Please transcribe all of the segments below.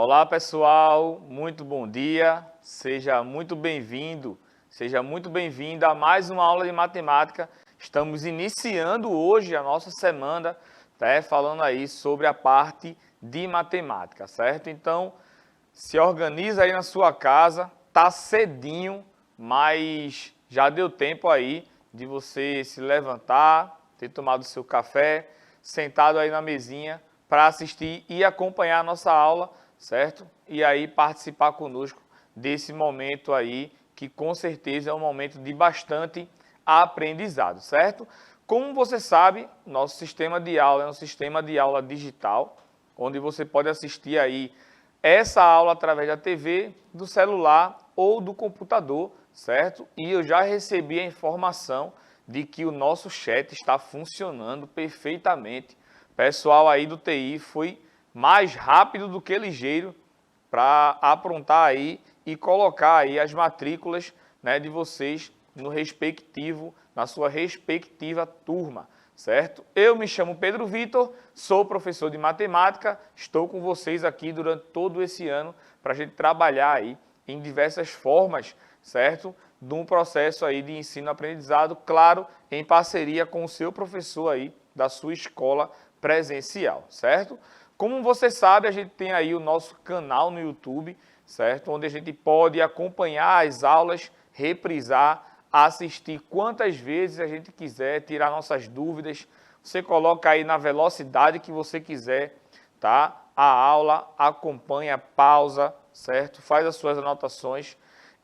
Olá pessoal, muito bom dia, seja muito bem-vindo, seja muito bem-vinda a mais uma aula de matemática. Estamos iniciando hoje a nossa semana, falando aí sobre a parte de matemática, certo? Então, se organiza aí na sua casa, tá cedinho, mas já deu tempo aí de você se levantar, ter tomado seu café, sentado aí na mesinha para assistir e acompanhar a nossa aula, certo? E aí participar conosco desse momento aí, que com certeza é um momento de bastante aprendizado, certo? Como você sabe, nosso sistema de aula é um sistema de aula digital, onde você pode assistir aí essa aula através da TV, do celular ou do computador, certo? E eu já recebi a informação de que o nosso chat está funcionando perfeitamente. O pessoal aí do TI foi mais rápido do que ligeiro para aprontar aí e colocar aí as matrículas, né, de vocês na sua respectiva turma, certo? Eu me chamo Pedro Vitor, sou professor de matemática, estou com vocês aqui durante todo esse ano para a gente trabalhar aí em diversas formas, certo? De um processo aí de ensino-aprendizado, claro, em parceria com o seu professor aí da sua escola presencial, certo? Como você sabe, a gente tem aí o nosso canal no YouTube, certo? Onde a gente pode acompanhar as aulas, reprisar, assistir quantas vezes a gente quiser, tirar nossas dúvidas. Você coloca aí na velocidade que você quiser, tá? A aula, acompanha, pausa, certo? Faz as suas anotações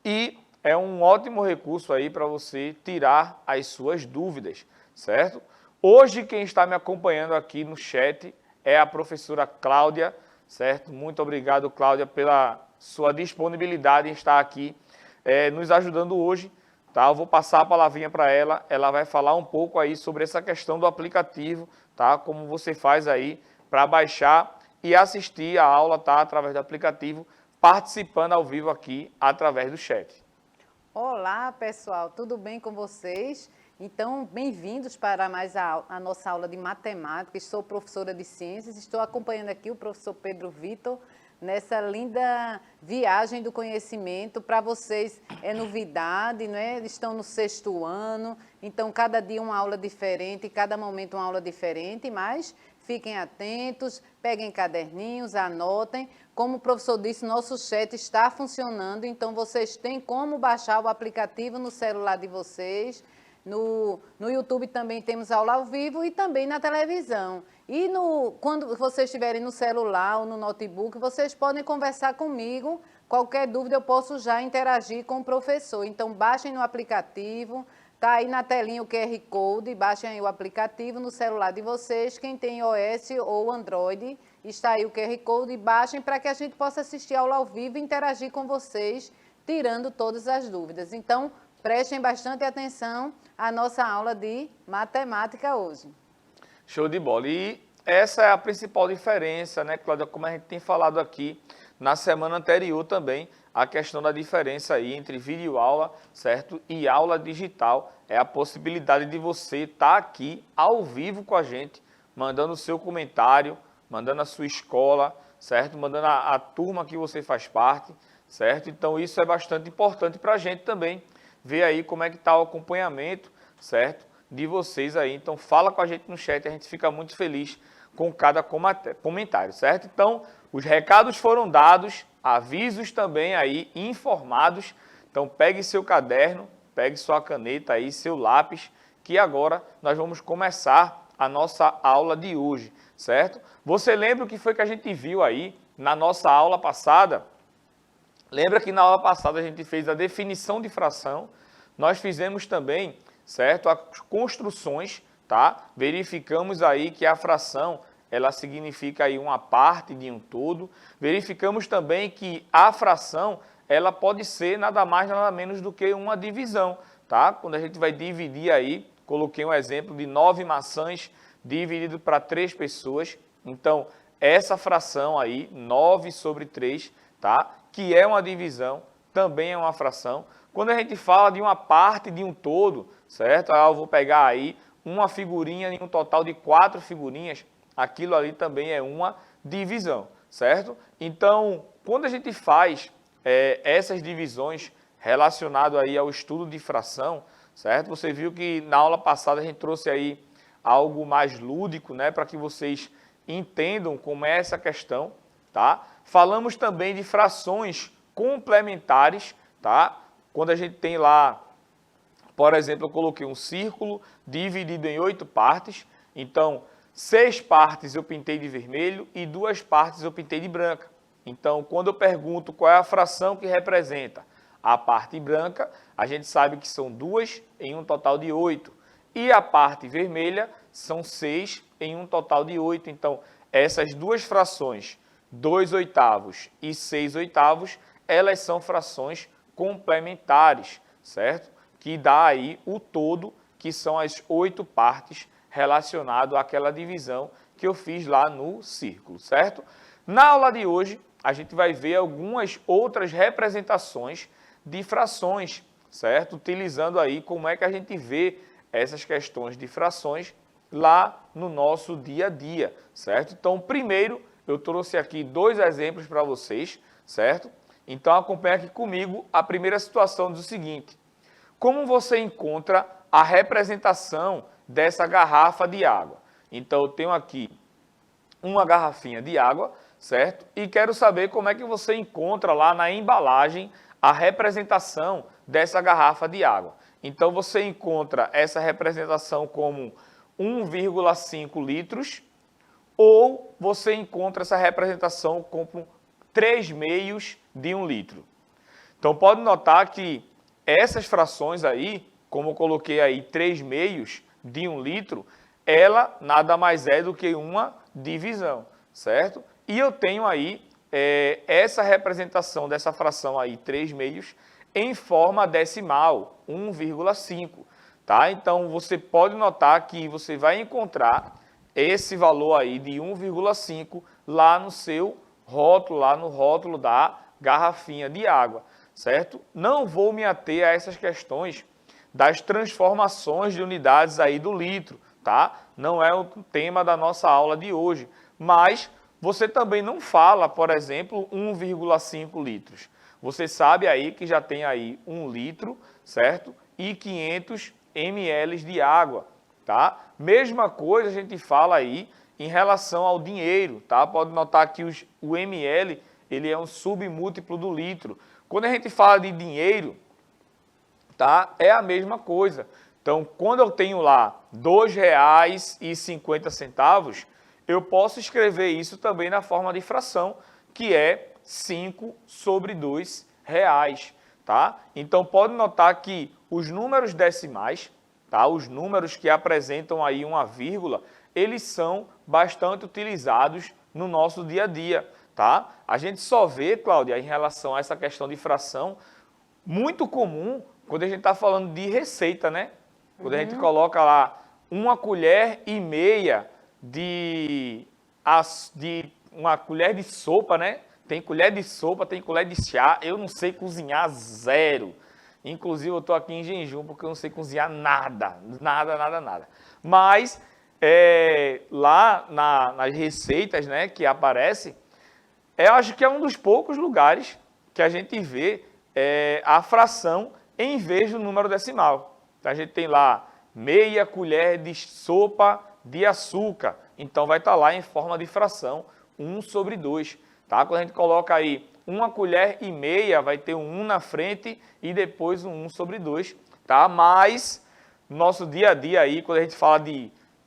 e é um ótimo recurso aí para você tirar as suas dúvidas, certo? Hoje quem está me acompanhando aqui no chat é a professora Cláudia, certo? Muito obrigado, Cláudia, pela sua disponibilidade em estar aqui nos ajudando hoje, tá? Eu vou passar a palavrinha para ela, ela vai falar um pouco aí sobre essa questão do aplicativo, tá? Como você faz aí para baixar e assistir a aula, tá? Através do aplicativo, participando ao vivo aqui através do chat. Olá, pessoal, tudo bem com vocês? Então, bem-vindos para mais a nossa aula de matemática. Sou professora de ciências, estou acompanhando aqui o professor Pedro Vitor nessa linda viagem do conhecimento. Para vocês é novidade, né? Estão no 6º ano, então cada dia uma aula diferente, cada momento uma aula diferente, mas fiquem atentos, peguem caderninhos, anotem. Como o professor disse, nosso chat está funcionando, então vocês têm como baixar o aplicativo no celular de vocês. No YouTube também temos aula ao vivo e também na televisão. E quando vocês estiverem no celular ou no notebook, vocês podem conversar comigo. Qualquer dúvida eu posso já interagir com o professor. Então baixem no aplicativo, está aí na telinha o QR Code, baixem aí o aplicativo no celular de vocês. Quem tem iOS ou Android, está aí o QR Code, baixem para que a gente possa assistir a aula ao vivo e interagir com vocês, tirando todas as dúvidas. Então, prestem bastante atenção à nossa aula de matemática hoje. Show de bola. E essa é a principal diferença, né, Cláudia? Como a gente tem falado aqui na semana anterior também, a questão da diferença aí entre videoaula, certo? E aula digital. É a possibilidade de você estar aqui ao vivo com a gente, mandando o seu comentário, mandando a sua escola, certo? Mandando a turma que você faz parte, certo? Então isso é bastante importante para a gente também ver aí como é que está o acompanhamento, certo? De vocês aí. Então fala com a gente no chat, a gente fica muito feliz com cada comentário, certo? Então os recados foram dados, avisos também aí informados. Então pegue seu caderno, pegue sua caneta aí, seu lápis, que agora nós vamos começar a nossa aula de hoje, certo? Você lembra o que foi que a gente viu aí na nossa aula passada? Lembra que na aula passada a gente fez a definição de fração, nós fizemos também, certo, as construções, tá? Verificamos aí que a fração, ela significa aí uma parte de um todo. Verificamos também que a fração, ela pode ser nada mais, nada menos do que uma divisão, tá? Quando a gente vai dividir aí, coloquei um exemplo de 9 maçãs dividido para 3 pessoas. Então, essa fração aí, 9 sobre 3, tá? Que é uma divisão, também é uma fração. Quando a gente fala de uma parte de um todo, certo? Eu vou pegar aí uma figurinha em um total de 4 figurinhas, aquilo ali também é uma divisão, certo? Então, quando a gente faz essas divisões relacionadas aí ao estudo de fração, certo? Você viu que na aula passada a gente trouxe aí algo mais lúdico, né, para que vocês entendam como é essa questão, tá? Falamos também de frações complementares, tá? Quando a gente tem lá, por exemplo, eu coloquei um círculo dividido em 8 partes, então 6 partes eu pintei de vermelho e 2 partes eu pintei de branca. Então, quando eu pergunto qual é a fração que representa a parte branca, a gente sabe que são 2 em um total de 8. E a parte vermelha são 6 em um total de 8. Então, essas duas frações, 2 oitavos e 6 oitavos, elas são frações complementares, certo? Que dá aí o todo, que são as 8 partes relacionado àquela divisão que eu fiz lá no círculo, certo? Na aula de hoje, a gente vai ver algumas outras representações de frações, certo? Utilizando aí como é que a gente vê essas questões de frações lá no nosso dia a dia, certo? Então, primeiro, eu trouxe aqui 2 exemplos para vocês, certo? Então, acompanhe aqui comigo. A primeira situação diz o seguinte: como você encontra a representação dessa garrafa de água? Então, eu tenho aqui uma garrafinha de água, certo? E quero saber como é que você encontra lá na embalagem a representação dessa garrafa de água. Então, você encontra essa representação como 1,5 litros ou você encontra essa representação como 3 meios de 1 litro. Então, pode notar que essas frações aí, como eu coloquei aí 3 meios de 1 litro, ela nada mais é do que uma divisão, certo? E eu tenho aí essa representação dessa fração aí, 3 meios, em forma decimal, 1,5, tá? Então, você pode notar que você vai encontrar esse valor aí de 1,5 lá no seu rótulo, lá no rótulo da garrafinha de água, certo? Não vou me ater a essas questões das transformações de unidades aí do litro, tá? Não é o tema da nossa aula de hoje, mas você também não fala, por exemplo, 1,5 litros. Você sabe aí que já tem aí 1 litro, certo? E 500 ml de água, tá? Mesma coisa a gente fala aí em relação ao dinheiro, tá? Pode notar que o ml, ele é um submúltiplo do litro. Quando a gente fala de dinheiro, tá? É a mesma coisa. Então, quando eu tenho lá R$ 2,50, eu posso escrever isso também na forma de fração, que é 5 sobre 2 reais, tá? Então, pode notar que os números decimais, tá? Os números que apresentam aí uma vírgula, eles são bastante utilizados no nosso dia a dia, tá? A gente só vê, Cláudia, em relação a essa questão de fração, muito comum quando a gente está falando de receita, né? Quando a gente coloca lá 1,5 colher de uma colher de sopa, né? Tem colher de sopa, tem colher de chá. Eu não sei cozinhar zero. Inclusive, eu estou aqui em jejum porque eu não sei cozinhar nada. Nada. Mas, lá nas receitas, né, que aparece, eu acho que é um dos poucos lugares que a gente vê a fração em vez do número decimal. Então, a gente tem lá meia colher de sopa de açúcar. Então, vai estar lá em forma de fração 1 sobre 2. Tá? Quando a gente coloca aí 1,5 colher, vai ter um 1 na frente e depois um 1 sobre 2. Tá? Mas, no nosso dia a dia aí, quando a gente fala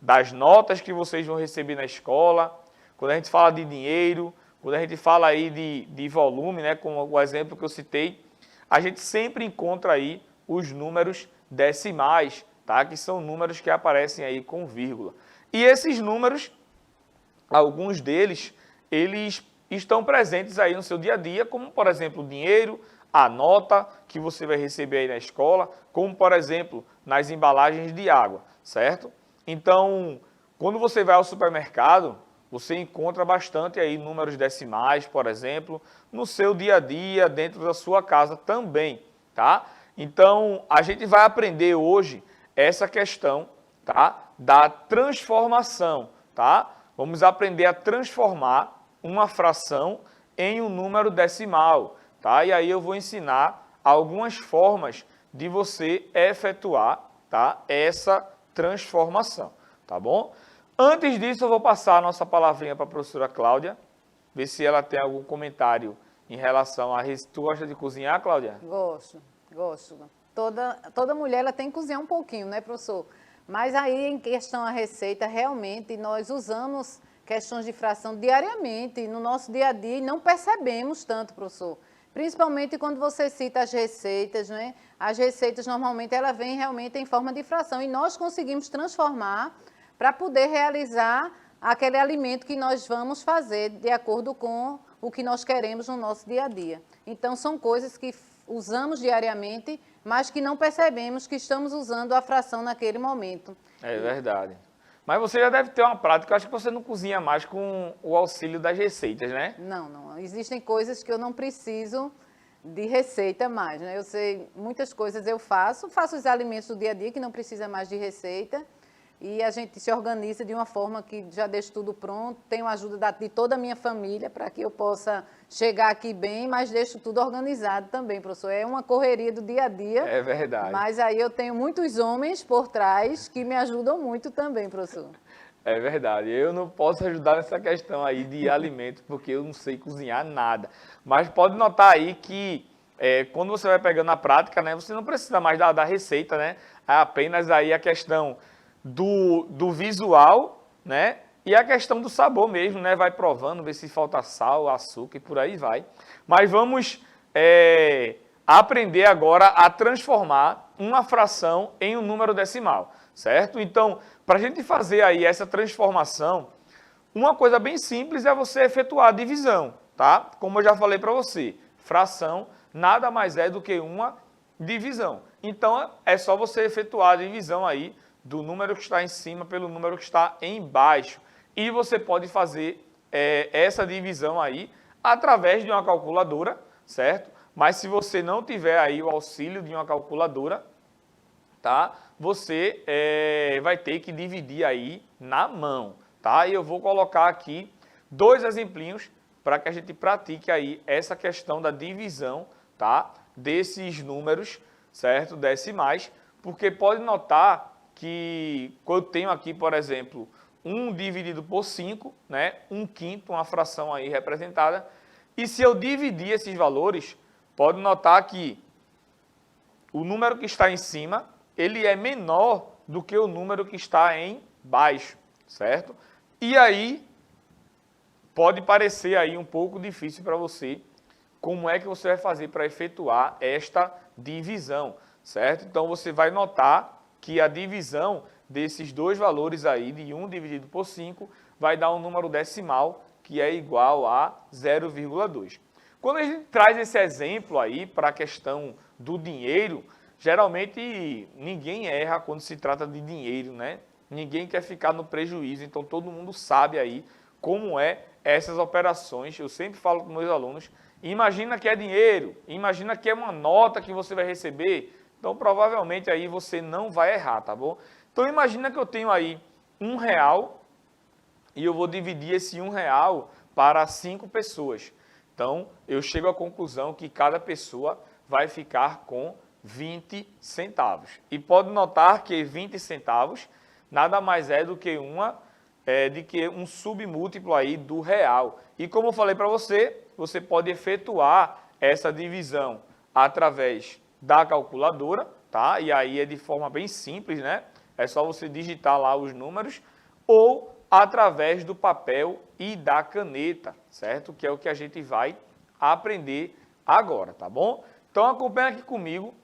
das notas que vocês vão receber na escola, quando a gente fala de dinheiro, quando a gente fala aí de volume, né, como o exemplo que eu citei, a gente sempre encontra aí os números decimais, tá? Que são números que aparecem aí com vírgula. E esses números, alguns deles, eles estão presentes aí no seu dia a dia, como, por exemplo, o dinheiro, a nota que você vai receber aí na escola, como, por exemplo, nas embalagens de água, certo? Então, quando você vai ao supermercado, você encontra bastante aí números decimais, por exemplo, no seu dia a dia, dentro da sua casa também, tá? Então, a gente vai aprender hoje essa questão, tá? Da transformação, tá? Vamos aprender a transformar uma fração em um número decimal, tá? E aí eu vou ensinar algumas formas de você efetuar, tá, essa transformação, tá bom? Antes disso, eu vou passar a nossa palavrinha para a professora Cláudia, ver se ela tem algum comentário em relação a... Tu gosta de cozinhar, Cláudia? Gosto. Toda mulher ela tem que cozinhar um pouquinho, né, professor? Mas aí, em questão à receita, realmente, nós usamos questões de fração diariamente, no nosso dia a dia, e não percebemos tanto, professor. Principalmente quando você cita as receitas, né? As receitas, normalmente, ela vem realmente em forma de fração, e nós conseguimos transformar para poder realizar aquele alimento que nós vamos fazer de acordo com o que nós queremos no nosso dia a dia. Então, são coisas que usamos diariamente, mas que não percebemos que estamos usando a fração naquele momento. É verdade. Mas você já deve ter uma prática, eu acho que você não cozinha mais com o auxílio das receitas, né? Não. Existem coisas que eu não preciso de receita mais, né? Eu sei, muitas coisas eu faço os alimentos do dia a dia que não precisa mais de receita, e a gente se organiza de uma forma que já deixa tudo pronto, tenho a ajuda de toda a minha família para que eu possa chegar aqui bem, mas deixo tudo organizado também, professor. É uma correria do dia a dia. É verdade. Mas aí eu tenho muitos homens por trás que me ajudam muito também, professor. É verdade. Eu não posso ajudar nessa questão aí de alimentos, porque eu não sei cozinhar nada. Mas pode notar aí que quando você vai pegando a prática, né, você não precisa mais da receita, né? É apenas aí a questão do visual, né? E a questão do sabor mesmo, né? Vai provando, ver se falta sal, açúcar e por aí vai. Mas vamos aprender agora a transformar uma fração em um número decimal, certo? Então, para a gente fazer aí essa transformação, uma coisa bem simples é você efetuar a divisão, tá? Como eu já falei para você, fração nada mais é do que uma divisão. Então, é só você efetuar a divisão aí do número que está em cima pelo número que está embaixo. E você pode fazer essa divisão aí através de uma calculadora, certo? Mas se você não tiver aí o auxílio de uma calculadora, tá? Você vai ter que dividir aí na mão, tá? E eu vou colocar aqui 2 exemplinhos para que a gente pratique aí essa questão da divisão, tá? Desses números, certo? Decimais, porque pode notar que quando eu tenho aqui, por exemplo, 1 dividido por 5, né? 1/5, uma fração aí representada. E se eu dividir esses valores, pode notar que o número que está em cima, ele é menor do que o número que está embaixo, certo? E aí, pode parecer aí um pouco difícil para você, como é que você vai fazer para efetuar esta divisão, certo? Então, você vai notar que a divisão desses 2 valores aí, de 1 dividido por 5, vai dar um número decimal que é igual a 0,2. Quando a gente traz esse exemplo aí para a questão do dinheiro, geralmente ninguém erra quando se trata de dinheiro, né? Ninguém quer ficar no prejuízo, então todo mundo sabe aí como essas operações. Eu sempre falo com meus alunos, imagina que é dinheiro, imagina que é uma nota que você vai receber, então provavelmente aí você não vai errar, tá bom? Então imagina que eu tenho aí R$1 e eu vou dividir esse R$1 para 5 pessoas. Então eu chego à conclusão que cada pessoa vai ficar com 20 centavos. E pode notar que 20 centavos nada mais é do que um submúltiplo aí do real. E como eu falei para você, você pode efetuar essa divisão através da calculadora, tá? E aí é de forma bem simples, né? É só você digitar lá os números ou através do papel e da caneta, certo? Que é o que a gente vai aprender agora, tá bom? Então acompanha aqui comigo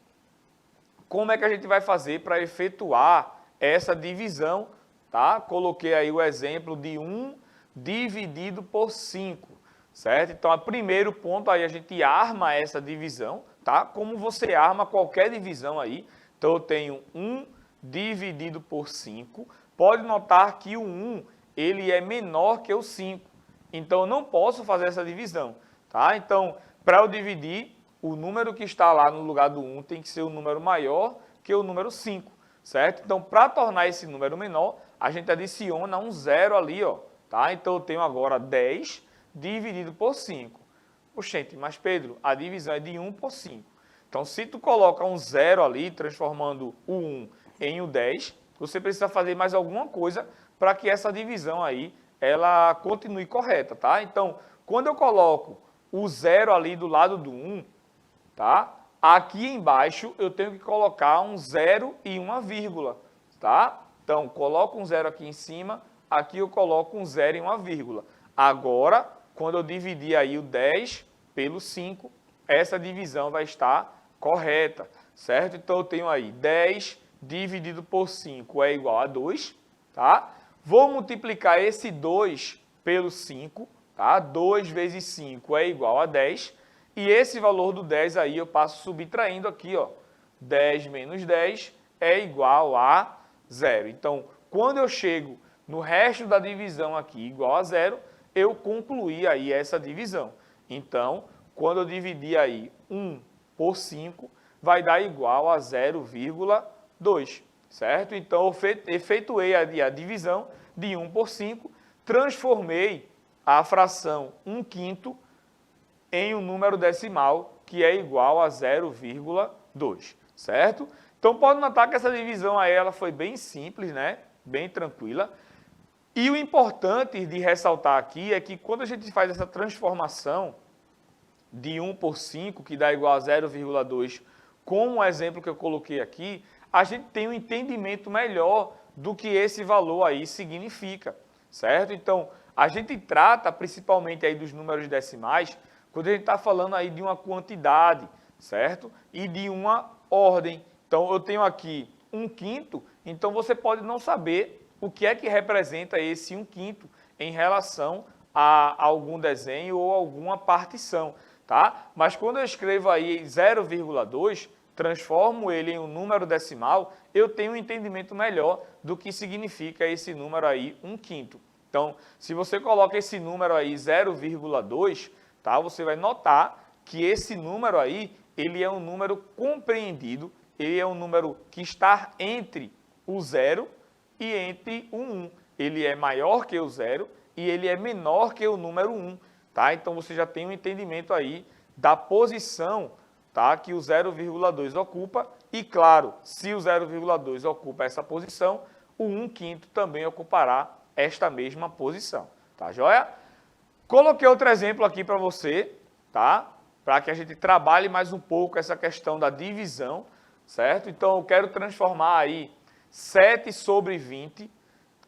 como é que a gente vai fazer para efetuar essa divisão, tá? Coloquei aí o exemplo de 1 dividido por 5, certo? Então, o primeiro ponto aí a gente arma essa divisão, tá? Como você arma qualquer divisão aí. Então, eu tenho 1 dividido por 5. Pode notar que o 1, ele é menor que o 5. Então, eu não posso fazer essa divisão, tá? Então, para eu dividir, o número que está lá no lugar do 1 tem que ser um número maior que o número 5, certo? Então, para tornar esse número menor, a gente adiciona um 0 ali, ó, tá? Então, eu tenho agora 10 dividido por 5. Oxente, mas Pedro, a divisão é de 1 por 5. Então, se tu coloca um 0 ali, transformando o 1 em o 10, você precisa fazer mais alguma coisa para que essa divisão aí, ela continue correta, tá? Então, quando eu coloco o 0 ali do lado do 1, tá? Aqui embaixo eu tenho que colocar um 0 e uma vírgula, tá? Então, coloco um 0 aqui em cima, aqui eu coloco um 0 e uma vírgula. Agora, quando eu dividir aí o 10 pelo 5, essa divisão vai estar correta, certo? Então, eu tenho aí 10 dividido por 5 é igual a 2, tá? Vou multiplicar esse 2 pelo 5, tá? 2 vezes 5 é igual a 10, e esse valor do 10 aí eu passo subtraindo aqui, ó. 10 menos 10 é igual a 0. Então, quando eu chego no resto da divisão aqui igual a 0, eu concluí aí essa divisão. Então, quando eu dividir aí 1 por 5, vai dar igual a 0,2, certo? Então, eu efetuei a divisão de 1 por 5, transformei a fração 1/5 em um número decimal que é igual a 0,2, certo? Então, pode notar que essa divisão aí ela foi bem simples, né? Bem tranquila. E o importante de ressaltar aqui é que quando a gente faz essa transformação de 1 por 5, que dá igual a 0,2, como o exemplo que eu coloquei aqui, a gente tem um entendimento melhor do que esse valor aí significa, certo? Então, a gente trata principalmente aí dos números decimais quando a gente está falando aí de uma quantidade, certo? E de uma ordem. Então, eu tenho aqui 1/5, então você pode não saber o que é que representa esse 1/5 em relação a algum desenho ou alguma partição, tá? Mas quando eu escrevo aí 0,2, transformo ele em um número decimal, eu tenho um entendimento melhor do que significa esse número aí 1/5. Então, se você coloca esse número aí 0,2, tá? Você vai notar que esse número aí, ele é um número compreendido, ele é um número que está entre o 0 e entre o 1. Ele é maior que o 0 e ele é menor que o número 1, tá? Então, você já tem um entendimento aí da posição, tá, que o 0,2 ocupa. E, claro, se o 0,2 ocupa essa posição, o 1/5 também ocupará esta mesma posição, tá joia? Coloquei outro exemplo aqui para você, tá? Para que a gente trabalhe mais um pouco essa questão da divisão, certo? Então, eu quero transformar aí 7 sobre 20,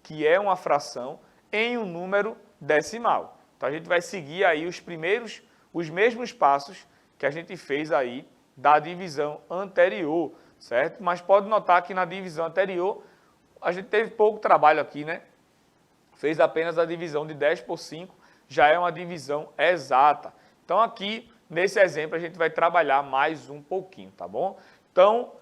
que é uma fração, em um número decimal. Então, a gente vai seguir aí os mesmos passos que a gente fez aí da divisão anterior, certo? Mas pode notar que na divisão anterior, a gente teve pouco trabalho aqui, né? Fez apenas a divisão de 10 por 5, já é uma divisão exata. Então, aqui, nesse exemplo, a gente vai trabalhar mais um pouquinho, tá bom? Então,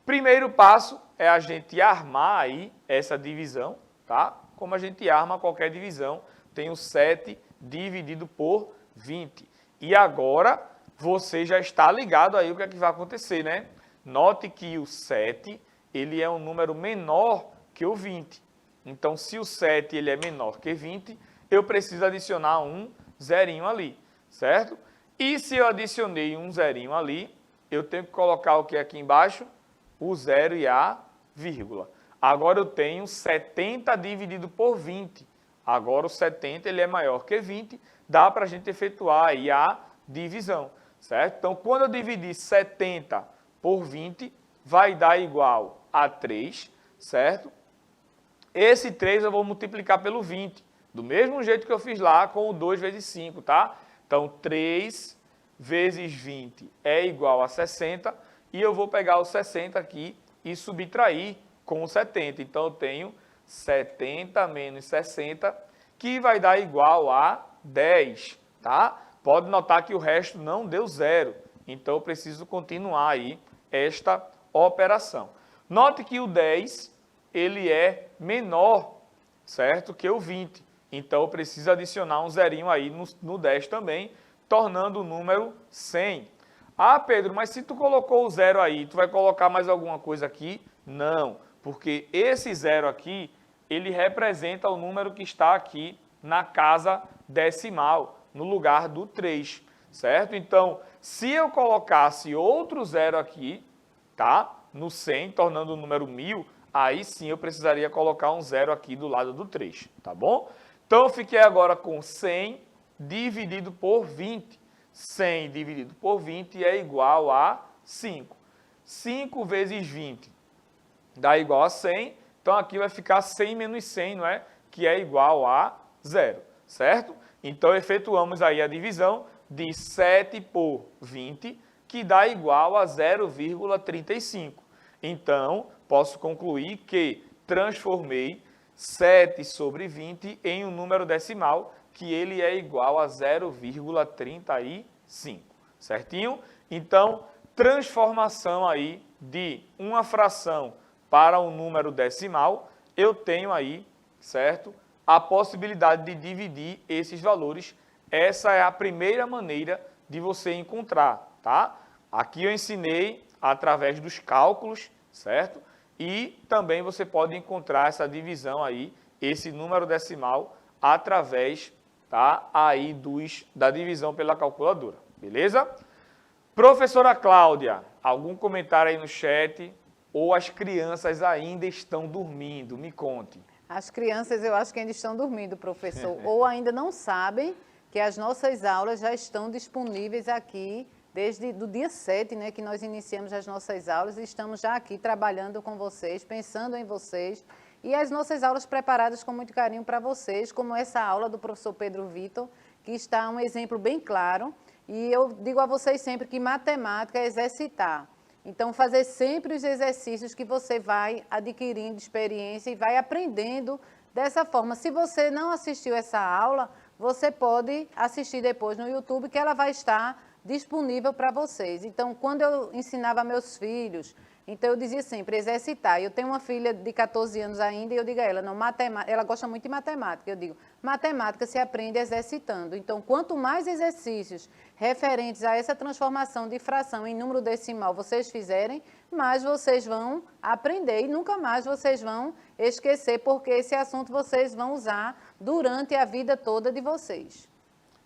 primeiro passo é a gente armar aí essa divisão, tá? Como a gente arma qualquer divisão, tem o 7 dividido por 20. E agora, você já está ligado aí o que é que vai acontecer, né? Note que o 7, ele é um número menor que o 20. Então, se o 7 ele é menor que 20, eu preciso adicionar um zerinho ali, certo? E se eu adicionei um zerinho ali, eu tenho que colocar o que aqui embaixo? O 0 e a vírgula. Agora eu tenho 70 dividido por 20. Agora o 70 ele é maior que 20, dá para a gente efetuar aí a divisão, certo? Então, quando eu dividir 70 por 20, vai dar igual a 3, certo? Esse 3 eu vou multiplicar pelo 20, do mesmo jeito que eu fiz lá com o 2 vezes 5, tá? Então, 3 vezes 20 é igual a 60, e eu vou pegar o 60 aqui e subtrair com o 70. Então, eu tenho 70 menos 60, que vai dar igual a 10, tá? Pode notar que o resto não deu zero, então eu preciso continuar aí esta operação. Note que o 10, ele é menor, certo, que o 20. Então, eu preciso adicionar um zerinho aí no 10 também, tornando o número 100. Ah, Pedro, mas se tu colocou o 0 aí, tu vai colocar mais alguma coisa aqui? Não, porque esse 0 aqui, ele representa o número que está aqui na casa decimal, no lugar do 3, certo? Então, se eu colocasse outro zero aqui, tá? No 100, tornando o número 1000, aí sim eu precisaria colocar um zero aqui do lado do 3, tá bom? Então, eu fiquei agora com 100 dividido por 20. 100 dividido por 20 é igual a 5. 5 vezes 20 dá igual a 100. Então, aqui vai ficar 100 menos 100, não é? Que é igual a 0, certo? Então, efetuamos aí a divisão de 7 por 20, que dá igual a 0,35. Então, posso concluir que transformei 7 sobre 20 em um número decimal, que ele é igual a 0,35, certinho? Então, transformação aí de uma fração para um número decimal, eu tenho aí, certo, a possibilidade de dividir esses valores. Essa é a primeira maneira de você encontrar, tá? Aqui eu ensinei através dos cálculos, certo? E também você pode encontrar essa divisão aí, esse número decimal, através, tá, aí da divisão pela calculadora, beleza? Professora Cláudia, algum comentário aí no chat? Ou as crianças ainda estão dormindo? Me conte. As crianças, eu acho que ainda estão dormindo, professor, ou ainda não sabem que as nossas aulas já estão disponíveis aqui desde o dia 7, né, que nós iniciamos as nossas aulas e estamos já aqui trabalhando com vocês, pensando em vocês, e as nossas aulas preparadas com muito carinho para vocês, como essa aula do professor Pedro Vitor, que está um exemplo bem claro, e eu digo a vocês sempre que matemática é exercitar. Então, fazer sempre os exercícios que você vai adquirindo experiência e vai aprendendo dessa forma. Se você não assistiu essa aula, você pode assistir depois no YouTube, que ela vai estar disponível para vocês. Então, quando eu ensinava meus filhos, então eu dizia sempre, exercitar. Eu tenho uma filha de 14 anos ainda e eu digo a ela, não, ela gosta muito de matemática. Eu digo, matemática se aprende exercitando. Então, quanto mais exercícios referentes a essa transformação de fração em número decimal vocês fizerem, mais vocês vão aprender e nunca mais vocês vão esquecer, porque esse assunto vocês vão usar durante a vida toda de vocês.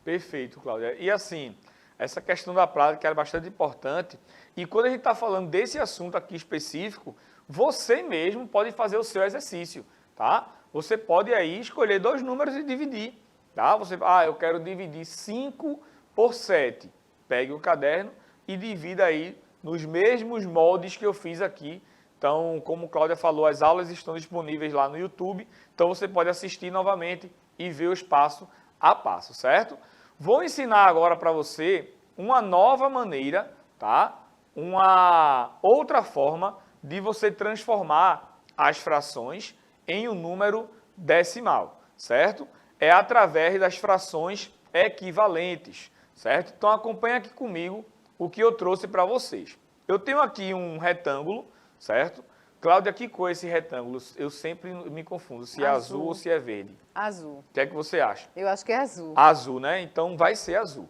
Perfeito, Cláudia. E assim, essa questão da prática é bastante importante. E quando a gente está falando desse assunto aqui específico, você mesmo pode fazer o seu exercício, tá? Você pode aí escolher 2 números e dividir, tá? Você, eu quero dividir 5 por 7. Pegue o caderno e divida aí nos mesmos moldes que eu fiz aqui. Então, como Cláudia falou, as aulas estão disponíveis lá no YouTube, então você pode assistir novamente e ver os passo a passo, certo? Vou ensinar agora para você uma nova maneira, tá? Uma outra forma de você transformar as frações em um número decimal, certo? É através das frações equivalentes, certo? Então, acompanha aqui comigo o que eu trouxe para vocês. Eu tenho aqui um retângulo, certo? Cláudia, que cor é esse retângulo? Eu sempre me confundo se é azul ou se é verde. Azul. O que é que você acha? Eu acho que é azul. Azul, né? Então, vai ser azul.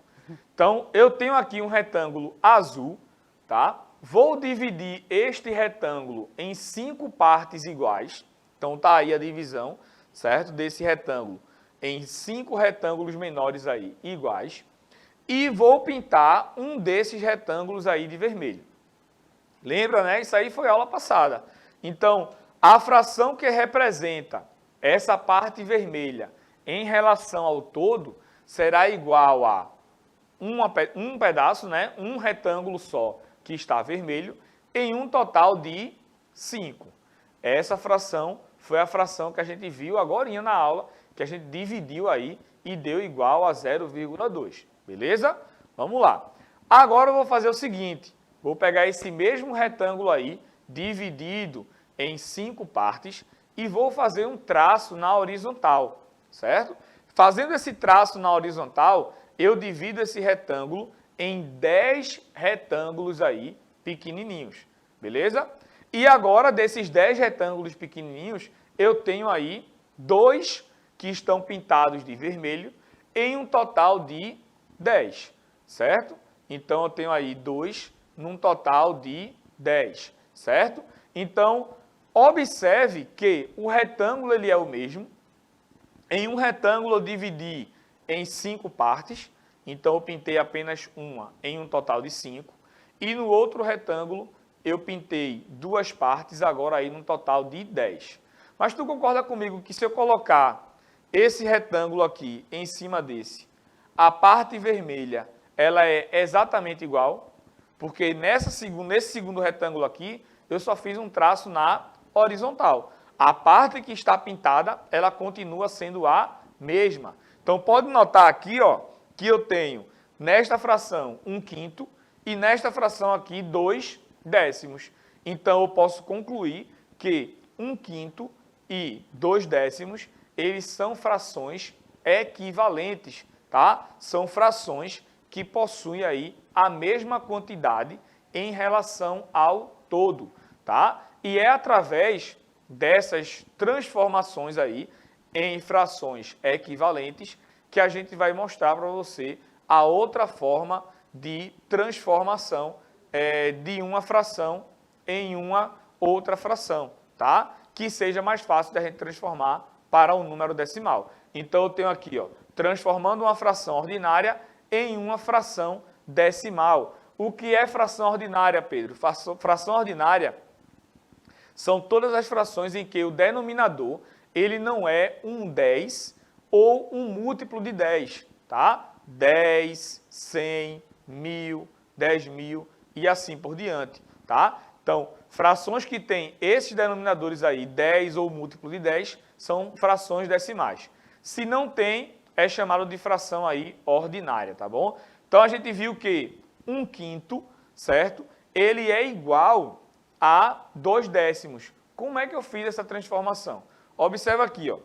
Então, eu tenho aqui um retângulo azul, tá? Vou dividir este retângulo em 5 partes iguais. Então, tá aí a divisão, certo? Desse retângulo em 5 retângulos menores aí iguais. E vou pintar um desses retângulos aí de vermelho. Lembra, né? Isso aí foi aula passada. Então, a fração que representa essa parte vermelha em relação ao todo será igual a um pedaço, né? Um retângulo só que está vermelho, em um total de 5. Essa fração foi a fração que a gente viu agora na aula, que a gente dividiu aí e deu igual a 0,2. Beleza? Vamos lá. Agora eu vou fazer o seguinte, vou pegar esse mesmo retângulo aí, dividido em 5 partes, e vou fazer um traço na horizontal, certo? Fazendo esse traço na horizontal, eu divido esse retângulo em 10 retângulos aí pequenininhos, beleza? E agora, desses 10 retângulos pequenininhos, eu tenho aí 2 que estão pintados de vermelho, em um total de 10, certo? Então, eu tenho aí 2 num total de 10, certo? Então, observe que o retângulo ele é o mesmo. Em um retângulo eu dividi em 5 partes, então eu pintei apenas uma em um total de 5. E no outro retângulo eu pintei 2 partes, agora aí num total de 10. Mas tu concorda comigo que se eu colocar esse retângulo aqui em cima desse, a parte vermelha, ela é exatamente igual? Porque nesse segundo retângulo aqui, eu só fiz um traço na horizontal. A parte que está pintada, ela continua sendo a mesma. Então, pode notar aqui, ó, que eu tenho nesta fração 1/5 e nesta fração aqui 2/10. Então, eu posso concluir que 1/5 e 2/10, eles são frações equivalentes, tá? São frações que possuem aí a mesma quantidade em relação ao todo, tá? E é através dessas transformações aí em frações equivalentes que a gente vai mostrar para você a outra forma de transformação de uma fração em uma outra fração, tá? Que seja mais fácil da gente transformar para um número decimal. Então, eu tenho aqui, ó, transformando uma fração ordinária em uma fração decimal. O que é fração ordinária, Pedro? Fração ordinária são todas as frações em que o denominador ele não é um 10 ou um múltiplo de 10, tá? 10, 100, 1000, 10.000 e assim por diante, tá? Então, frações que têm esses denominadores aí, 10 ou múltiplo de 10, são frações decimais. Se não tem, é chamado de fração aí ordinária, tá bom? Então, a gente viu que 1/5, certo? Ele é igual a 2/10. Como é que eu fiz essa transformação? Observa aqui, ó.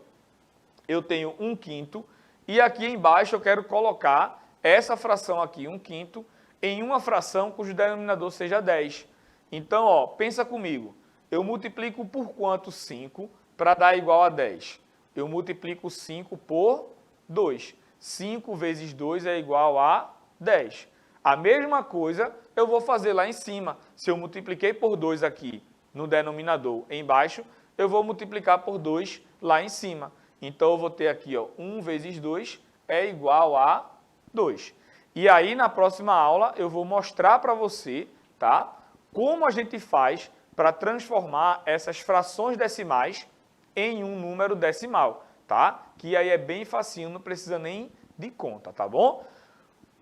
Eu tenho 1/5 e aqui embaixo eu quero colocar essa fração aqui, 1/5, em uma fração cujo denominador seja 10. Então, ó, pensa comigo. Eu multiplico por quanto 5 para dar igual a 10? Eu multiplico 5 por 2. 5 vezes 2 é igual a 10. A mesma coisa eu vou fazer lá em cima. Se eu multipliquei por 2 aqui no denominador embaixo, eu vou multiplicar por 2 lá em cima. Então, eu vou ter aqui, ó, 1 vezes 2 é igual a 2. E aí, na próxima aula, eu vou mostrar para você, tá, como a gente faz para transformar essas frações decimais em um número decimal, tá? Que aí é bem facinho, não precisa nem de conta, tá bom?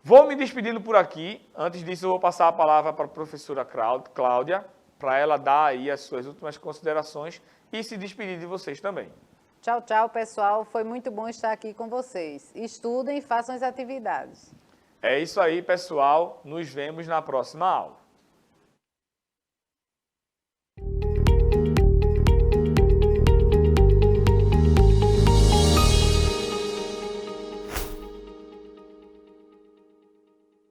Vou me despedindo por aqui. Antes disso, eu vou passar a palavra para a professora Cláudia, para ela dar aí as suas últimas considerações e se despedir de vocês também. Tchau, tchau, pessoal. Foi muito bom estar aqui com vocês. Estudem e façam as atividades. É isso aí, pessoal. Nos vemos na próxima aula.